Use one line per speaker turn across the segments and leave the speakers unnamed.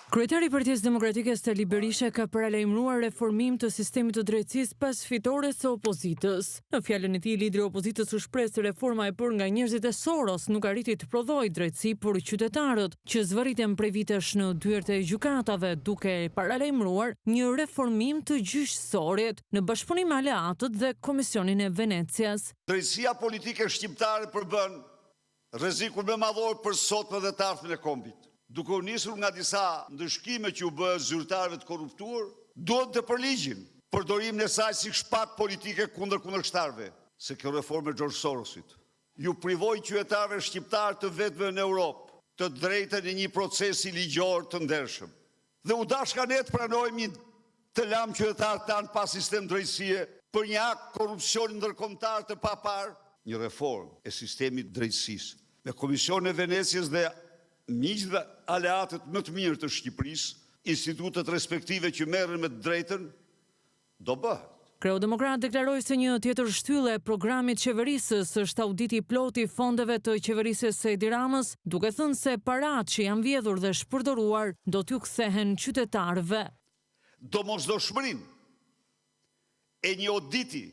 Kryetari i Partisë Demokratike Steli Berisha ka paralajmëruar reformim të sistemit të drejtësisë pas fitores së opozitës. Në fjalën e tij, lideri i opozitës u shpreh se reforma e bërë nga njerëzit e Soros nuk arriti të prodhojë drejtësi për qytetarët, që zvarriten prej vitesh në dyert e gjykatave, duke paralajmëruar një reformim të gjyqësorit në bashkëpunim me aleatët dhe Komisionin e Venecias.
Drejtësia politike shqiptare përbën rrezikun më madhor për sotme dhe të ardhmen e kombit. Duke u nisur nga disa ndëshkime që u bë zyrtarëve të korruptuar, duhet të përligjin përdorimin e saj si shpat politike kundër kundërshtarëve, se kjo reformë e George Sorosit ju privoi qytetarëve shqiptar të vetëve në Europë të drejtën e një procesi ligjor të ndershëm. Dhe u dashka ne të pranojmë të lam qytetarët tanë pa sistem drejtësie për një akt korrupsioni ndërkombëtar të papar, një reformë e sistemit drejtësisë me Komisionin e Venecias dhe miqtë dhe aleatët më të mirë të Shqipërisë, institutet respektive që merren me të drejtën, do bëhet.
Kryeudemokrat deklaroi se një tjetër shtyllë e programit qeverisës është auditi i plotë i fondeve të qeverisës së Edi Ramës, duke thënë se paratë që janë vjedhur dhe shpërdoruar do t'ju kthehen qytetarëve.
Domosdoshmërinë e një auditi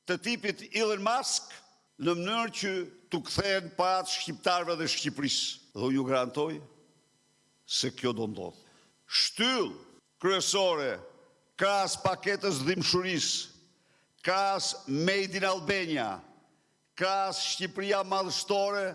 të tipit Elon Musk në mënyrë që t'u kthehen paratë shqiptarëve dhe Shqipërisë. Dhe ju garantoj se kjo do ndodhë. Shtyllë kryesore krahas paketës dhimbshurisë, krahas Made in Albania, krahas Shqipëria madhështore,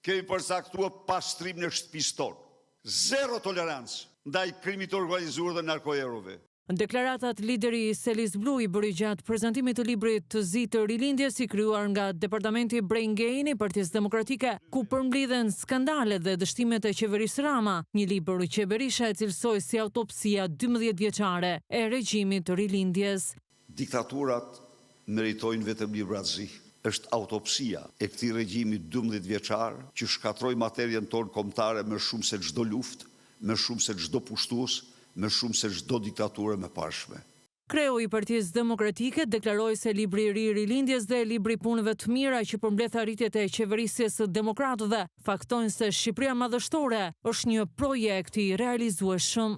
kemi përcaktuar pastrim në shtëpisë tonë. Zero tolerancë ndaj krimit të organizuar dhe narkoerove.
Në deklaratat, lideri Selis Blu i bëri gjatë prezantimit të librit të zi të rilindjes i krijuar nga Departamenti Brain Gain i Partisë Demokratike, ku përmbledhen skandalet dhe dështimet e qeverisë Rama, një libër që Berisha e cilësoi si autopsia 12 vjeçare e regjimit të rilindjes.
Diktaturat meritojnë vetëm librazzi. Është autopsia e këtij regjimi 12 vjeçar që shkatroi materien tonë kombëtare më shumë se çdo luftë, më shumë se çdo pushtues, më shumë se çdo diktaturë më parshme.
Kreu i Partisë Demokratike deklaroi se libri i ri i rilindjes dhe libri i punëve të mira që përmbledh arritjet e qeverisjes së demokratëve faktojnë se Shqipëria madhështore është një projekt i realizueshëm.